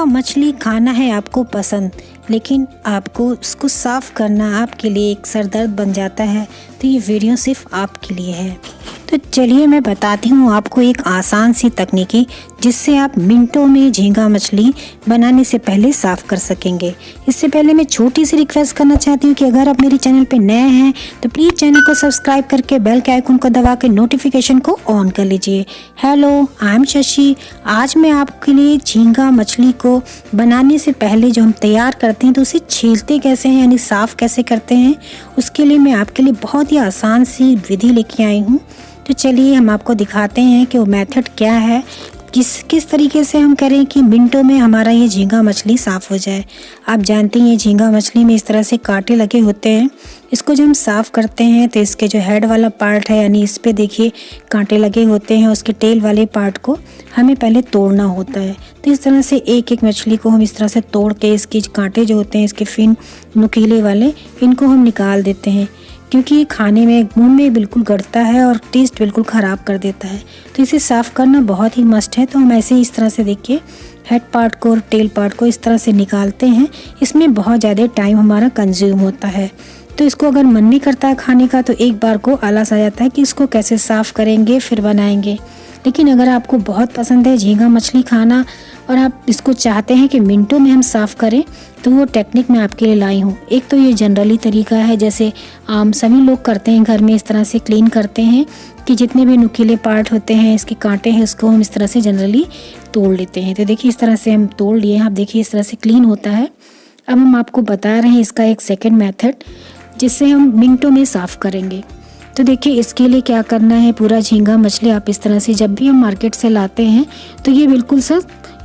मछली खाना है आपको पसंद, लेकिन आपको उसको साफ़ करना आपके लिए एक सरदर्द बन जाता है, तो ये वीडियो सिर्फ आपके लिए है। तो चलिए मैं बताती हूँ आपको एक आसान सी तकनीकी जिससे आप मिनटों में झींगा मछली बनाने से पहले साफ़ कर सकेंगे। इससे पहले मैं छोटी सी रिक्वेस्ट करना चाहती हूँ कि अगर आप मेरे चैनल पे नए हैं तो प्लीज़ चैनल को सब्सक्राइब करके बेल के आइकन को दबा के नोटिफिकेशन को ऑन कर लीजिए। Hello, I am Shashi. आज मैं आपके लिए झींगा मछली को बनाने से पहले जो हम तैयार करते हैं तो उसे छीलते कैसे हैं, यानी साफ़ कैसे करते हैं, उसके लिए मैं आपके लिए बहुत ही आसान सी विधि लेके आई हूँ। तो चलिए हम आपको दिखाते हैं कि वो मेथड क्या है, किस तरीके से हम करें कि मिनटों में हमारा ये झींगा मछली साफ़ हो जाए। आप जानते हैं ये झींगा मछली में इस तरह से कांटे लगे होते हैं। इसको जब हम साफ़ करते हैं तो इसके जो हेड वाला पार्ट है, यानी इस पे देखिए कांटे लगे होते हैं, उसके टेल वाले पार्ट को हमें पहले तोड़ना होता है। तो इस तरह से एक एक मछली को हम इस तरह से तोड़ के इसके कांटे जो होते हैं, इसके फिन नुकीले वाले, इनको हम निकाल देते हैं, क्योंकि ये खाने में मुंह में बिल्कुल गड़ता है और टेस्ट बिल्कुल ख़राब कर देता है। तो इसे साफ़ करना बहुत ही मस्ट है। तो हम ऐसे ही इस तरह से देखिए हेड पार्ट को और टेल पार्ट को इस तरह से निकालते हैं। इसमें बहुत ज़्यादा टाइम हमारा कंज्यूम होता है, तो इसको अगर मन नहीं करता है खाने का तो एक बार को आलस आ जाता है कि इसको कैसे साफ़ करेंगे फिर बनाएंगे। लेकिन अगर आपको बहुत पसंद है झींगा मछली खाना और आप इसको चाहते हैं कि मिनटों में हम साफ़ करें, तो वो टेक्निक मैं आपके लिए लाई हूँ। एक तो ये जनरली तरीका है, जैसे आम सभी लोग करते हैं घर में, इस तरह से क्लीन करते हैं कि जितने भी नुकीले पार्ट होते हैं, इसके कांटे हैं, उसको हम इस तरह से जनरली तोड़ लेते हैं। तो देखिए इस तरह से हम तोड़ लिए हैं। आप देखिए इस तरह से क्लीन होता है। अब हम आपको बता रहे हैं इसका एक सेकेंड मेथड जिससे हम मिनटों में साफ़ करेंगे। तो देखिए इसके लिए क्या करना है, पूरा झींगा मछली आप इस तरह से जब भी हम मार्केट से लाते हैं तो ये बिल्कुल सा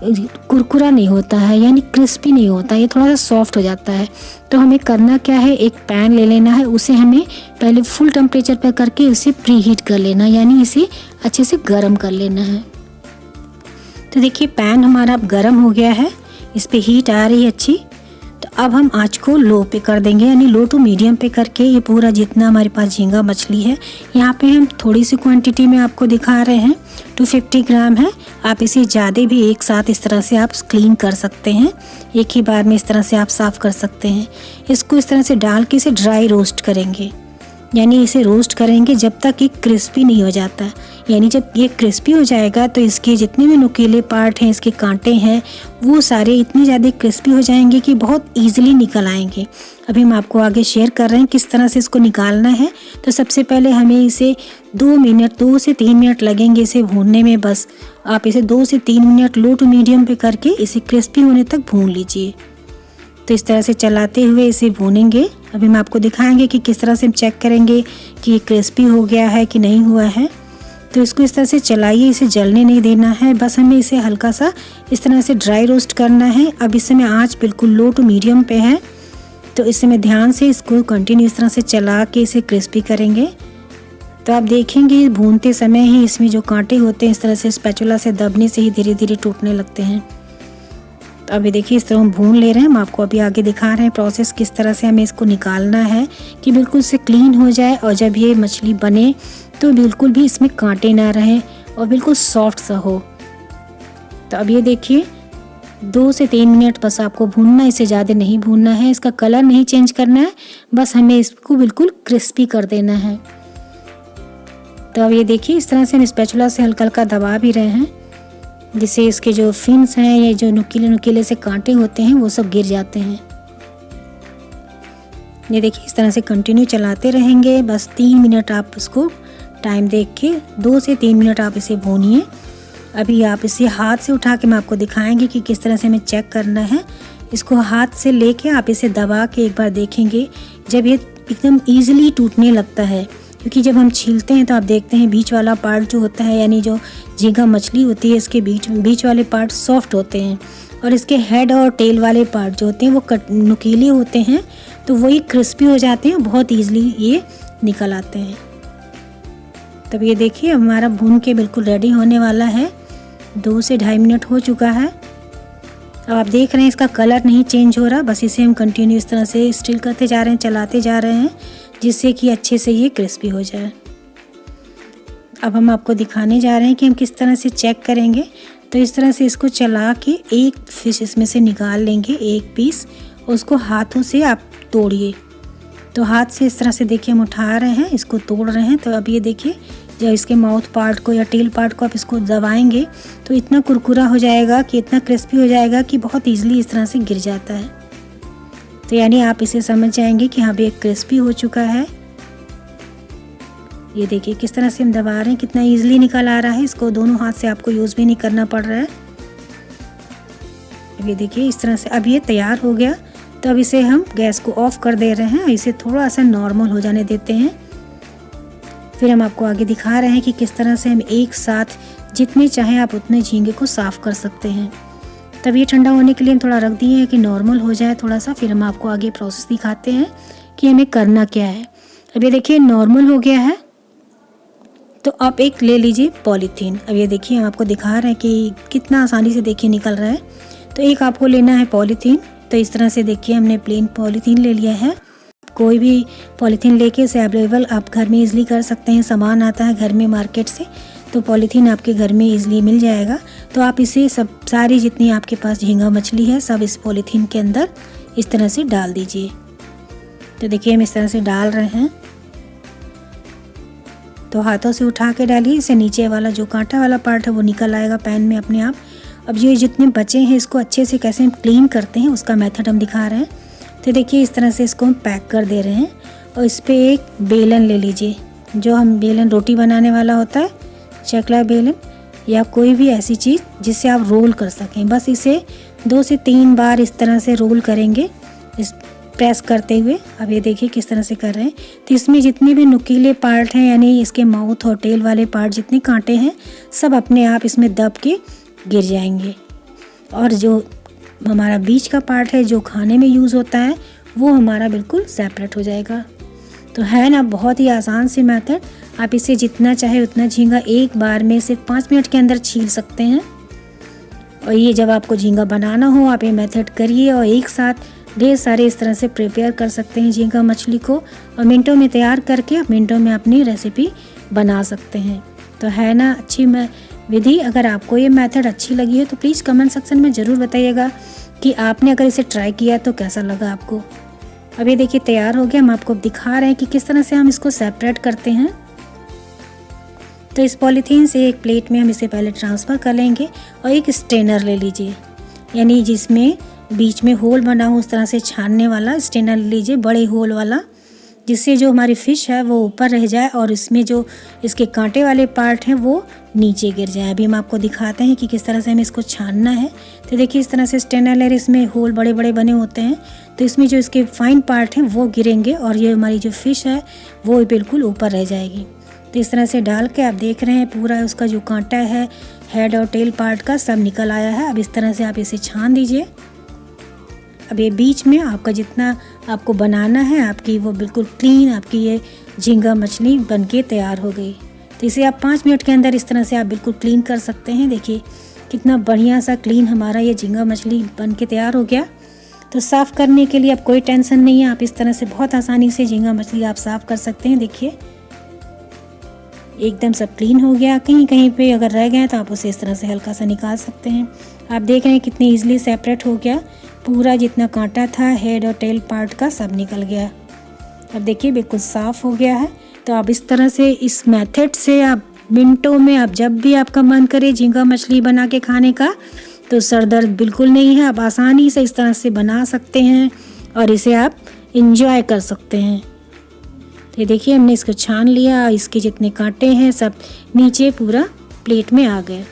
कुरकुरा नहीं होता है, यानी क्रिस्पी नहीं होता, ये थोड़ा सा सॉफ्ट हो जाता है। तो हमें करना क्या है, एक पैन ले लेना है, उसे हमें पहले फुल टेम्परेचर पर करके उसे प्री हीट कर लेना, यानी इसे अच्छे से गर्म कर लेना है। तो देखिए पैन हमारा अब गर्म हो गया है, इस पर हीट आ रही है अच्छी। तो अब हम आँच को लो पे कर देंगे, यानी लो टू मीडियम पे करके ये पूरा जितना हमारे पास झींगा मछली है, यहाँ पे हम थोड़ी सी क्वांटिटी में आपको दिखा रहे हैं, 250 ग्राम है। आप इसे ज़्यादा भी एक साथ इस तरह से आप क्लीन कर सकते हैं, एक ही बार में इस तरह से आप साफ़ कर सकते हैं। इसको इस तरह से डाल के इसे ड्राई रोस्ट करेंगे, यानी इसे रोस्ट करेंगे जब तक ये क्रिस्पी नहीं हो जाता। यानी जब ये क्रिस्पी हो जाएगा तो इसके जितने भी नुकीले पार्ट हैं, इसके कांटे हैं, वो सारे इतने ज़्यादा क्रिस्पी हो जाएंगे कि बहुत ईजिली निकल आएंगे। अभी हम आपको आगे शेयर कर रहे हैं किस तरह से इसको निकालना है। तो सबसे पहले हमें इसे 2 से 3 मिनट लगेंगे इसे भूनने में। बस आप इसे 2 से 3 मिनट लो टू मीडियम पे करके इसे क्रिस्पी होने तक भून लीजिए। तो इस तरह से चलाते हुए इसे भूनेंगे। अभी हम आपको दिखाएंगे कि किस तरह से हम चेक करेंगे कि ये क्रिस्पी हो गया है कि नहीं हुआ है। तो इसको इस तरह से चलाइए, इसे जलने नहीं देना है, बस हमें इसे हल्का सा इस तरह से ड्राई रोस्ट करना है। अब इस समय आँच बिल्कुल लो टू मीडियम पे है, तो इस समय ध्यान से इसको कंटिन्यू इस तरह से चला के इसे क्रिस्पी करेंगे। तो आप देखेंगे भूनते समय ही इसमें जो कांटे होते हैं इस तरह से स्पैचुला से दबने से ही धीरे धीरे टूटने लगते हैं। तो अभी देखिए इस तरह हम भून ले रहे हैं। हम आपको अभी आगे दिखा रहे हैं प्रोसेस किस तरह से हमें इसको निकालना है कि बिल्कुल से क्लीन हो जाए, और जब ये मछली बने तो बिल्कुल भी इसमें कांटे ना रहे और बिल्कुल सॉफ्ट सा हो। तो अब ये देखिए 2 से 3 मिनट बस आपको भूनना, इससे ज़्यादा नहीं भूनना है, इसका कलर नहीं चेंज करना है, बस हमें इसको बिल्कुल क्रिस्पी कर देना है। तो अब ये देखिए इस तरह से हम स्पैचुला से हल्का हल्का दबा भी रहे हैं, जिससे इसके जो फिन्स हैं, ये जो नुकीले नुकीले से कांटे होते हैं वो सब गिर जाते हैं। ये देखिए इस तरह से कंटिन्यू चलाते रहेंगे। बस 3 मिनट आप इसको टाइम देख के 2 से 3 मिनट आप इसे भूनिए। अभी आप इसे हाथ से उठा के मैं आपको दिखाएंगे कि किस तरह से हमें चेक करना है। इसको हाथ से लेके आप इसे दबा के एक बार देखेंगे, जब ये एकदम ईजिली टूटने लगता है, क्योंकि जब हम छीलते हैं तो आप देखते हैं बीच वाला पार्ट जो होता है, यानी जो झींगा मछली होती है इसके बीच वाले पार्ट सॉफ्ट होते हैं, और इसके हेड और टेल वाले पार्ट जो होते हैं वो नुकीले होते हैं, तो वही क्रिस्पी हो जाते हैं, बहुत ईजिली ये निकल आते हैं। तब ये देखिए हमारा भून के बिल्कुल रेडी होने वाला है। 2 से 2.5 मिनट हो चुका है। अब आप देख रहे हैं इसका कलर नहीं चेंज हो रहा, बस इसे हम कंटिन्यू इस तरह से स्टिर करते जा रहे हैं, चलाते जा रहे हैं, जिससे कि अच्छे से ये क्रिस्पी हो जाए। अब हम आपको दिखाने जा रहे हैं कि हम किस तरह से चेक करेंगे। तो इस तरह से इसको चला के एक फिश इसमें से निकाल लेंगे, एक पीस, उसको हाथों से आप तोड़िए। तो हाथ से इस तरह से देखिए हम उठा रहे हैं, इसको तोड़ रहे हैं। तो अब ये देखिए जब इसके माउथ पार्ट को या टेल पार्ट को आप इसको दबाएंगे तो इतना कुरकुरा हो जाएगा कि इतना क्रिस्पी हो जाएगा कि बहुत ईजिली इस तरह से गिर जाता है। तो यानी आप इसे समझ जाएंगे कि हाँ भी एक क्रिस्पी हो चुका है। ये देखिए किस तरह से हम दबा रहे हैं, कितना ईजिली निकल आ रहा है। इसको दोनों हाथ से आपको यूज़ भी नहीं करना पड़ रहा है। अब ये देखिए इस तरह से अब ये तैयार हो गया। तो अब इसे हम गैस को ऑफ कर दे रहे हैं, इसे थोड़ा सा नॉर्मल हो जाने देते हैं। फिर हम आपको आगे दिखा रहे हैं कि किस तरह से हम एक साथ जितने चाहें आप उतने झींगे को साफ़ कर सकते हैं। तब ये ठंडा होने के लिए हम थोड़ा रख दिए हैं कि नॉर्मल हो जाए थोड़ा सा। फिर हम आपको आगे प्रोसेस दिखाते हैं कि हमें करना क्या है। अब ये देखिए नॉर्मल हो गया है। तो आप एक ले लीजिए पॉलीथीन। अब ये देखिए हम आपको दिखा रहे हैं कि कितना आसानी से देखिए निकल रहा है। तो एक आपको लेना है पॉलीथीन। तो इस तरह से देखिए हमने प्लेन पॉलीथीन ले लिया है। कोई भी पॉलीथीन लेके इसे अवेलेबल आप घर में इजीली कर सकते हैं। सामान आता है घर में मार्केट से, तो पॉलीथीन आपके घर में इजीली मिल जाएगा। तो आप इसे सब सारी जितनी आपके पास झींगा मछली है सब इस पॉलीथीन के अंदर इस तरह से डाल दीजिए। तो देखिए हम इस तरह से डाल रहे हैं। तो हाथों से उठा के डालिए, इसे नीचे वाला जो कांटा वाला पार्ट है वो निकल आएगा पैन में अपने आप। अब ये जितने बचे हैं इसको अच्छे से कैसे हम क्लीन करते हैं उसका मेथड हम दिखा रहे हैं। तो देखिए इस तरह से इसको हम पैक कर दे रहे हैं और इस पर एक बेलन ले लीजिए, जो हम बेलन रोटी बनाने वाला होता है, चकला बेलन या कोई भी ऐसी चीज़ जिससे आप रोल कर सकें। बस इसे 2 से 3 बार इस तरह से रोल करेंगे इस प्रेस करते हुए। अब ये देखिए किस तरह से कर रहे हैं। तो इसमें जितने भी नुकीले पार्ट हैं यानी इसके माउथ और टेल वाले पार्ट जितने कांटे हैं सब अपने आप इसमें दब के गिर जाएंगे। और जो हमारा बीच का पार्ट है जो खाने में यूज़ होता है वो हमारा बिल्कुल सेपरेट हो जाएगा। तो है ना बहुत ही आसान सी मेथड। आप इसे जितना चाहे उतना झींगा एक बार में सिर्फ 5 मिनट के अंदर छील सकते हैं। और ये जब आपको झींगा बनाना हो आप ये मेथड करिए और एक साथ ढेर सारे इस तरह से प्रिपेयर कर सकते हैं झींगा मछली को, और मिनटों में तैयार करके मिनटों में अपनी रेसिपी बना सकते हैं। तो है ना अच्छी विधि। अगर आपको ये मेथड अच्छी लगी है तो प्लीज़ कमेंट सेक्शन में ज़रूर बताइएगा कि आपने अगर इसे ट्राई किया तो कैसा लगा आपको। अब ये देखिए तैयार हो गया। हम आपको दिखा रहे हैं कि किस तरह से हम इसको सेपरेट करते हैं। तो इस पॉलीथीन से एक प्लेट में हम इसे पहले ट्रांसफ़र कर लेंगे और एक स्ट्रेनर ले लीजिए, यानी जिसमें बीच में होल बना हो उस तरह से छानने वाला स्ट्रेनर ले लीजिए, बड़े होल वाला, जिससे जो हमारी फ़िश है वो ऊपर रह जाए और इसमें जो इसके कांटे वाले पार्ट हैं वो नीचे गिर जाए। अभी हम आपको दिखाते हैं कि किस तरह से हमें इसको छानना है। तो देखिए इस तरह से स्ट्रेनर ले, इसमें होल बड़े बड़े बने होते हैं, तो इसमें जो इसके फाइन पार्ट हैं वो गिरेंगे और ये हमारी जो फ़िश है वो बिल्कुल ऊपर रह जाएगी। तो इस तरह से डाल के आप देख रहे हैं पूरा उसका जो कांटा है हेड और टेल पार्ट का सब निकल आया है। अब इस तरह से आप इसे छान दीजिए। अब ये बीच में आपका जितना आपको बनाना है आपकी वो बिल्कुल क्लीन आपकी ये झींगा मछली बनके तैयार हो गई। तो इसे आप 5 मिनट के अंदर इस तरह से आप बिल्कुल क्लीन कर सकते हैं। देखिए कितना बढ़िया सा क्लीन हमारा ये झींगा मछली बनके तैयार हो गया। तो साफ़ करने के लिए अब कोई टेंशन नहीं है, आप इस तरह से बहुत आसानी से झींगा मछली आप साफ़ कर सकते हैं। देखिए एकदम सब क्लीन हो गया। कहीं कहीं पे अगर रह गए तो आप उसे इस तरह से हल्का सा निकाल सकते हैं। आप देख रहे हैं कितनी ईजिली सेपरेट हो गया, पूरा जितना कांटा था हेड और टेल पार्ट का सब निकल गया। अब देखिए बिल्कुल साफ़ हो गया है। तो आप इस तरह से इस मेथड से आप मिनटों में आप जब भी आपका मन करे झींगा मछली बना के खाने का तो सर दर्द बिल्कुल नहीं है। आप आसानी से इस तरह से बना सकते हैं और इसे आप इंजॉय कर सकते हैं। तो ये देखिए हमने इसको छान लिया, इसके जितने कांटे हैं सब नीचे पूरा प्लेट में आ गए।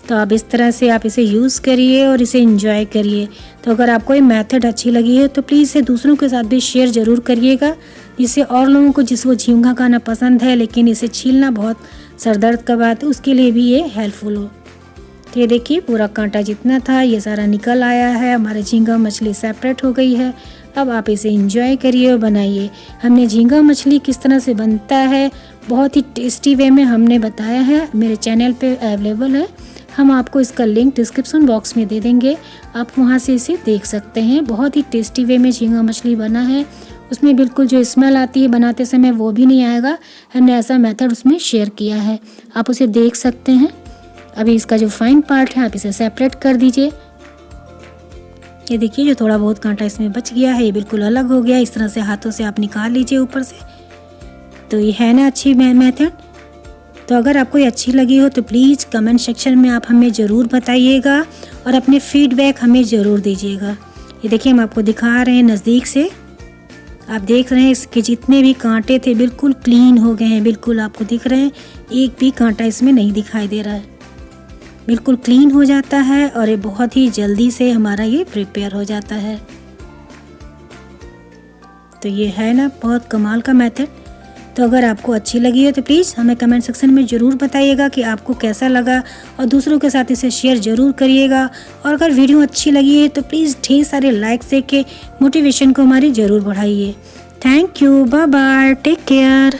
तो आप इस तरह से आप इसे यूज़ करिए और इसे एंजॉय करिए। तो अगर आपको ये मेथड अच्छी लगी है तो प्लीज़ इसे दूसरों के साथ भी शेयर ज़रूर करिएगा, जिससे और लोगों को जिसको झींगा खाना पसंद है लेकिन इसे छीलना बहुत सरदर्द का बात है उसके लिए भी ये हेल्पफुल हो। तो ये देखिए पूरा कांटा जितना था ये सारा निकल आया है, हमारे झींगा मछली सेपरेट हो गई है। अब आप इसे एंजॉय करिए और बनाइए। हमने झींगा मछली किस तरह से बनता है बहुत ही टेस्टी वे में हमने बताया है, मेरे चैनल पे अवेलेबल है। हम आपको इसका लिंक डिस्क्रिप्शन बॉक्स में दे देंगे, आप वहाँ से इसे देख सकते हैं। बहुत ही टेस्टी वे में झींगा मछली बना है, उसमें बिल्कुल जो स्मेल आती है बनाते समय वो भी नहीं आएगा। हमने ऐसा मेथड उसमें शेयर किया है, आप उसे देख सकते हैं। अभी इसका जो फाइन पार्ट है आप इसे सेपरेट कर दीजिए। ये देखिए जो थोड़ा बहुत कांटा इसमें बच गया है ये बिल्कुल अलग हो गया। इस तरह से हाथों से आप निकाल लीजिए ऊपर से। तो ये है ना अच्छी मेथड। तो अगर आपको ये अच्छी लगी हो तो प्लीज़ कमेंट सेक्शन में आप हमें ज़रूर बताइएगा और अपने फीडबैक हमें ज़रूर दीजिएगा। ये देखिए हम आपको दिखा रहे हैं नज़दीक से। आप देख रहे हैं इसके जितने भी कांटे थे बिल्कुल क्लीन हो गए हैं, बिल्कुल आपको दिख रहे हैं, एक भी कांटा इसमें नहीं दिखाई दे रहा है। बिल्कुल क्लीन हो जाता है और ये बहुत ही जल्दी से हमारा ये प्रिपेयर हो जाता है। तो ये है ना बहुत कमाल का मेथड। तो अगर आपको अच्छी लगी हो तो प्लीज़ हमें कमेंट सेक्शन में ज़रूर बताइएगा कि आपको कैसा लगा और दूसरों के साथ इसे शेयर ज़रूर करिएगा। और अगर वीडियो अच्छी लगी है तो प्लीज़ ढेर सारे लाइक्स दे के मोटिवेशन को हमारी ज़रूर बढ़ाइए। Thank you, bye bye, take care.